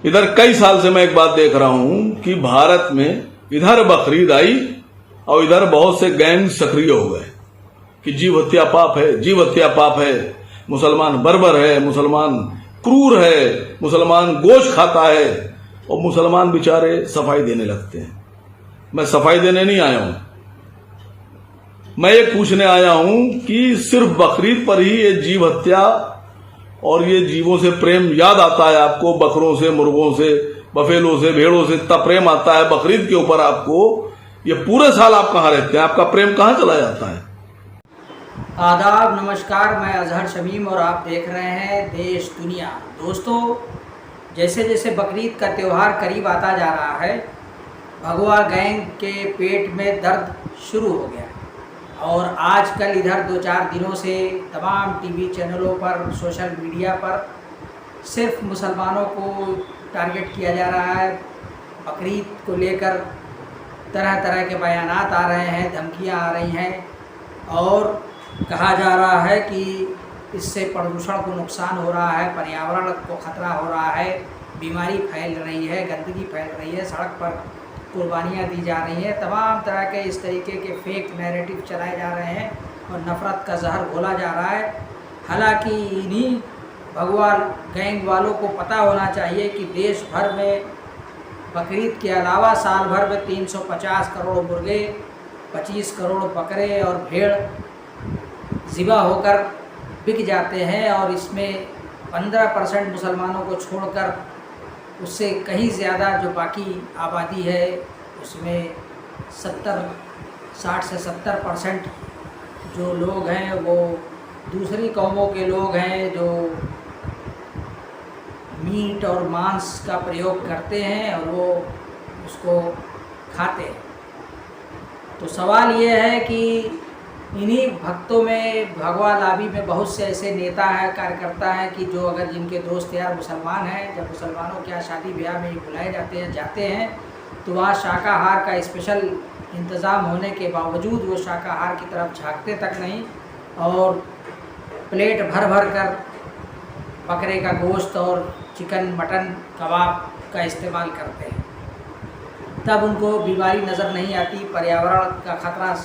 इधर कई साल से मैं एक बात देख रहा हूं कि भारत में इधर बकरीद आई और इधर बहुत से गैंग सक्रिय हो गए कि जीव हत्या पाप है, जीव हत्या पाप है, मुसलमान बर्बर है, मुसलमान क्रूर है, मुसलमान गोश्त खाता है और मुसलमान बेचारे सफाई देने लगते हैं। मैं सफाई देने नहीं आया हूं, मैं ये पूछने आया हूं कि सिर्फ बकरीद पर ही ये जीव हत्या और ये जीवों से प्रेम याद आता है आपको? बकरों से, मुर्गों से, बफेलों से, भेड़ों से इतना प्रेम आता है बकरीद के ऊपर आपको? ये पूरे साल आप कहाँ रहते हैं? आपका प्रेम कहाँ चला जाता है? आदाब, नमस्कार। मैं अजहर शमीम और आप देख रहे हैं देश दुनिया। दोस्तों, जैसे जैसे बकरीद का त्यौहार करीब आता जा रहा है, भगवा गैंग के पेट में दर्द शुरू हो गया और आजकल इधर 2-4 दिनों से तमाम टीवी चैनलों पर, सोशल मीडिया पर सिर्फ मुसलमानों को टारगेट किया जा रहा है। बकरीद को लेकर तरह तरह के बयानात आ रहे हैं, धमकियां आ रही हैं और कहा जा रहा है कि इससे प्रदूषण को नुकसान हो रहा है, पर्यावरण को खतरा हो रहा है, बीमारी फैल रही है, गंदगी फैल रही है, सड़क पर कुर्बानियाँ दी जा रही हैं। तमाम तरह के इस तरीके के फेक नैरेटिव चलाए जा रहे हैं और नफ़रत का जहर घोला जा रहा है। हालांकि इन्हीं भगवा गैंग वालों को पता होना चाहिए कि देश भर में बकरीद के अलावा साल भर में 350 करोड़ मुर्गे, 25 करोड़ बकरे और भेड़ ज़िबा होकर बिक जाते हैं और इसमें 15% मुसलमानों को छोड़कर उससे कहीं ज़्यादा जो बाकी आबादी है उसमें 60 से 70% जो लोग हैं वो दूसरी कौमों के लोग हैं जो मीट और मांस का प्रयोग करते हैं और वो उसको खाते हैं। तो सवाल ये है कि इन्हीं भक्तों में, भगवा लाबी में बहुत से ऐसे नेता हैं, कार्यकर्ता हैं कि जो अगर जिनके दोस्त यार मुसलमान हैं, जब मुसलमानों के यहाँ शादी ब्याह में बुलाए जाते हैं तो वहाँ शाकाहार का स्पेशल इंतज़ाम होने के बावजूद वो शाकाहार की तरफ झांकते तक नहीं और प्लेट भर भर कर बकरे का गोश्त और चिकन, मटन, कबाब का इस्तेमाल करते हैं। तब उनको बीमारी नज़र नहीं आती, पर्यावरण का खतरा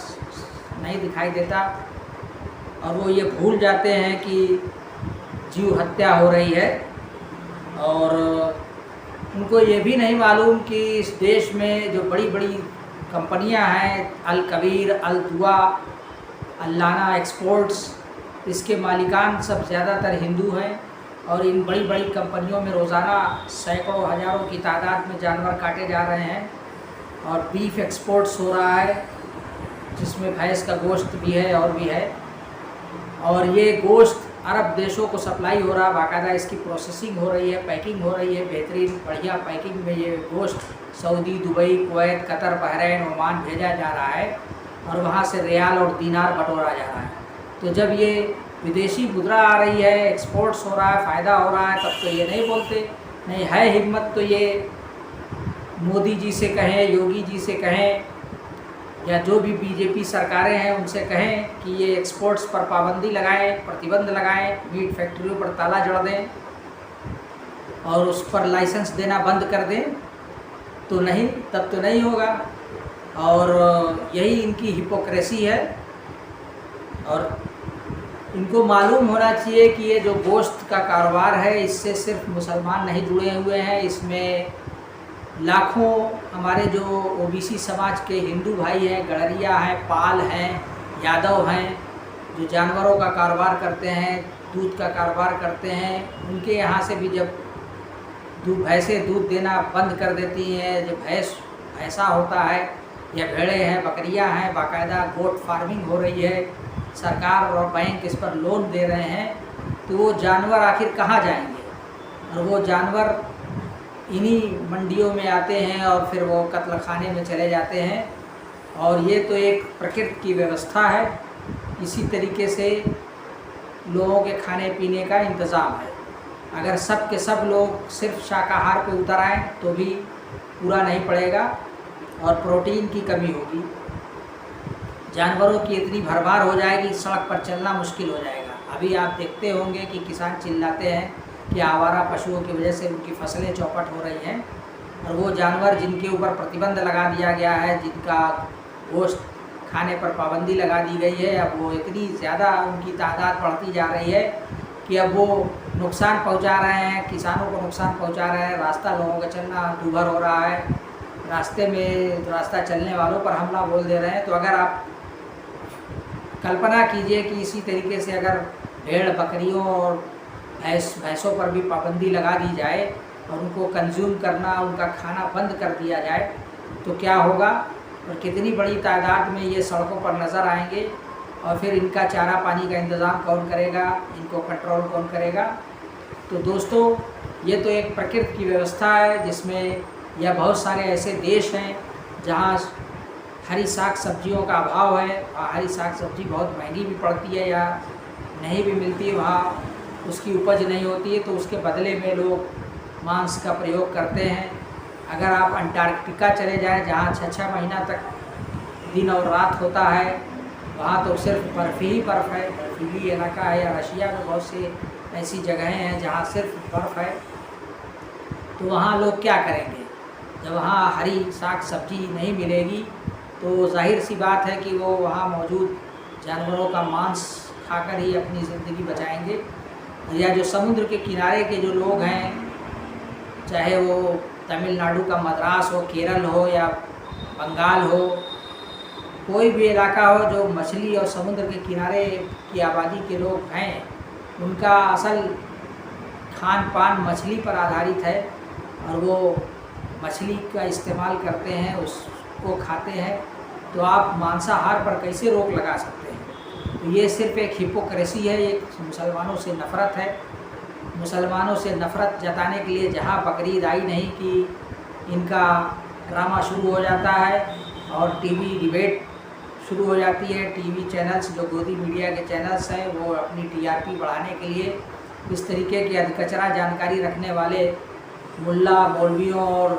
नहीं दिखाई देता और वो ये भूल जाते हैं कि जीव हत्या हो रही है। और उनको ये भी नहीं मालूम कि इस देश में जो बड़ी बड़ी कंपनियां हैं, अल कबीर, अल दुआ, अल्लाना एक्सपोर्ट्स, इसके मालिकान सब ज़्यादातर हिंदू हैं और इन बड़ी बड़ी कंपनियों में रोज़ाना सैकड़ों हज़ारों की तादाद में जानवर काटे जा रहे हैं और बीफ एक्सपोर्ट्स हो रहा है जिसमें भैंस का गोश्त भी है और भी है और ये गोश्त अरब देशों को सप्लाई हो रहा है। बाकायदा इसकी प्रोसेसिंग हो रही है, पैकिंग हो रही है, बेहतरीन बढ़िया पैकिंग में ये गोश्त Saudi, Dubai, Kuwait, Qatar, Bahrain, Oman भेजा जा रहा है और वहाँ से रियाल और दीनार बटोरा जा रहा है। तो जब ये विदेशी मुद्रा आ रही है, एक्सपोर्ट्स हो रहा है, फ़ायदा हो रहा है, तब तो ये नहीं बोलते। नहीं है हिम्मत तो ये मोदी जी से कहें, योगी जी से कहें या जो भी बीजेपी सरकारें हैं उनसे कहें कि ये एक्सपोर्ट्स पर पाबंदी लगाएं, प्रतिबंध लगाएं, मीट फैक्ट्रियों पर ताला जड़ दें और उस पर लाइसेंस देना बंद कर दें। तो नहीं, तब तो नहीं होगा और यही इनकी हिपोक्रेसी है। और इनको मालूम होना चाहिए कि ये जो गोश्त का कारोबार है इससे सिर्फ मुसलमान नहीं जुड़े हुए हैं, इसमें लाखों हमारे जो ओबीसी समाज के हिंदू भाई हैं, गड़रिया हैं, पाल हैं, यादव हैं, जो जानवरों का कारोबार करते हैं, दूध का कारोबार करते हैं, उनके यहाँ से भी जब भैंसें दूध देना बंद कर देती हैं, जब भैंसा होता है या भेड़ें हैं, बकरियाँ हैं, बाकायदा गोट फार्मिंग हो रही है, सरकार और बैंक इस पर लोन दे रहे हैं, तो वो जानवर आखिर कहाँ जाएंगे? और वो जानवर इन्हीं मंडियों में आते हैं और फिर वो कत्ल खाने में चले जाते हैं। और ये तो एक प्रकृति की व्यवस्था है, इसी तरीके से लोगों के खाने पीने का इंतज़ाम है। अगर सब के सब लोग सिर्फ शाकाहार पे उतर आएँ तो भी पूरा नहीं पड़ेगा और प्रोटीन की कमी होगी, जानवरों की इतनी भरमार हो जाएगी, सड़क पर चलना मुश्किल हो जाएगा। अभी आप देखते होंगे कि किसान चिल्लाते हैं कि आवारा पशुओं की वजह से उनकी फसलें चौपट हो रही हैं, और वो जानवर जिनके ऊपर प्रतिबंध लगा दिया गया है, जिनका गोश्त खाने पर पाबंदी लगा दी गई है, अब वो इतनी ज़्यादा उनकी तादाद बढ़ती जा रही है कि अब वो नुकसान पहुंचा रहे हैं, किसानों को नुकसान पहुंचा रहे हैं, रास्ता लोगों का चलना दूभर हो रहा है, रास्ते में रास्ता चलने वालों पर हमला बोल दे रहे हैं। तो अगर आप कल्पना कीजिए कि इसी तरीके से अगर भेड़ बकरियों और भैंसों पर भी पाबंदी लगा दी जाए और उनको कंज्यूम करना, उनका खाना बंद कर दिया जाए तो क्या होगा, और कितनी बड़ी तादाद में ये सड़कों पर नज़र आएंगे, और फिर इनका चारा पानी का इंतज़ाम कौन करेगा, इनको कंट्रोल कौन करेगा। तो दोस्तों, ये तो एक प्रकृति की व्यवस्था है जिसमें यह बहुत सारे ऐसे देश हैं जहाँ हरी साग सब्जियों का अभाव है, और हरी साग सब्जी बहुत महंगी भी पड़ती है या नहीं भी मिलती है, वहाँ उसकी उपज नहीं होती है, तो उसके बदले में लोग मांस का प्रयोग करते हैं। अगर आप अंटार्कटिका चले जाएं जहाँ 6-6 महीना तक दिन और रात होता है, वहाँ तो सिर्फ बर्फ़ ही बर्फ़ है, बर्फीली इलाका है। या रशिया में बहुत से ऐसी जगहें हैं जहाँ सिर्फ बर्फ़ है, तो वहाँ लोग क्या करेंगे जब वहाँ हरी साग सब्जी नहीं मिलेगी। तो जाहिर सी बात है कि वो वहाँ मौजूद जानवरों का मांस खाकर ही अपनी ज़िंदगी बचाएंगे। या जो समुद्र के किनारे के जो लोग हैं, चाहे वो तमिलनाडु का मद्रास हो, केरल हो या बंगाल हो, कोई भी इलाका हो जो मछली और समुद्र के किनारे की आबादी के लोग हैं, उनका असल खान पान मछली पर आधारित है, और वो मछली का इस्तेमाल करते हैं, उसको खाते हैं। तो आप मांसाहार पर कैसे रोक लगा सकते हैं? तो ये सिर्फ एक हिपोक्रेसी है, एक मुसलमानों से नफ़रत है। मुसलमानों से नफ़रत जताने के लिए जहाँ बकरीद आई नहीं कि इनका ड्रामा शुरू हो जाता है और टीवी डिबेट शुरू हो जाती है। टीवी चैनल्स, जो गोदी मीडिया के चैनल्स हैं, वो अपनी टीआरपी बढ़ाने के लिए इस तरीके की अधकचरा जानकारी रखने वाले मुल्ला मौलवियों और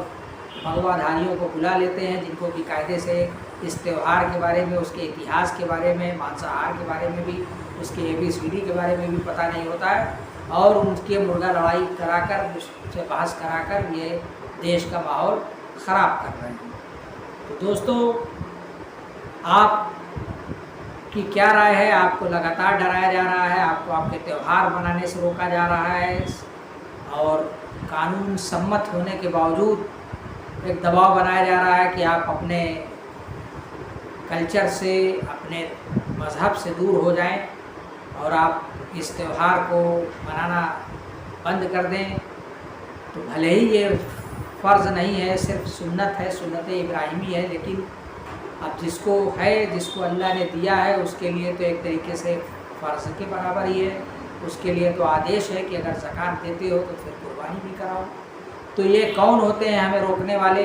भगवाधारियों को बुला लेते हैं, जिनको कि कायदे से इस त्यौहार के बारे में, उसके इतिहास के बारे में, मांसाहार के बारे में भी, उसके ABCD के बारे में भी पता नहीं होता है, और उनके मुर्गा लड़ाई कराकर, उससे बहस कराकर ये देश का माहौल ख़राब कर रहे हैं। तो दोस्तों, आप की क्या राय है? आपको लगातार डराया जा रहा है, आपको आपके त्यौहार मनाने से रोका जा रहा है, और कानून सम्मत होने के बावजूद एक दबाव बनाया जा रहा है कि आप अपने कल्चर से, अपने मज़हब से दूर हो जाएं और आप इस त्यौहार को मनाना बंद कर दें। तो भले ही ये फ़र्ज़ नहीं है, सिर्फ सुन्नत है, सुन्नत इब्राहिमी है, लेकिन अब जिसको है, जिसको अल्लाह ने दिया है, उसके लिए तो एक तरीके से फ़र्ज़ के बराबर ही है। उसके लिए तो आदेश है कि अगर ज़कात देते हो तो फिर कुर्बानी भी कराओ। तो ये कौन होते हैं हमें रोकने वाले?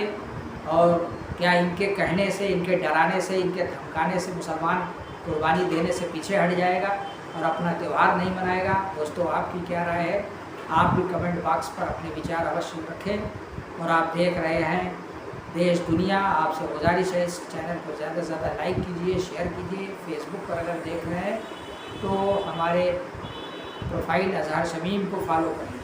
और क्या इनके कहने से, इनके डराने से, इनके धमकाने से मुसलमान कुर्बानी देने से पीछे हट जाएगा और अपना त्यौहार नहीं मनाएगा? दोस्तों, आपकी क्या राय है? आप भी कमेंट बॉक्स पर अपने विचार अवश्य रखें। और आप देख रहे हैं देश दुनिया। आपसे गुजारिश है, इस चैनल को ज़्यादा से ज़्यादा लाइक कीजिए, शेयर कीजिए। फेसबुक पर अगर देख रहे हैं तो हमारे प्रोफाइल अज़हर शमीम को फॉलो करिए।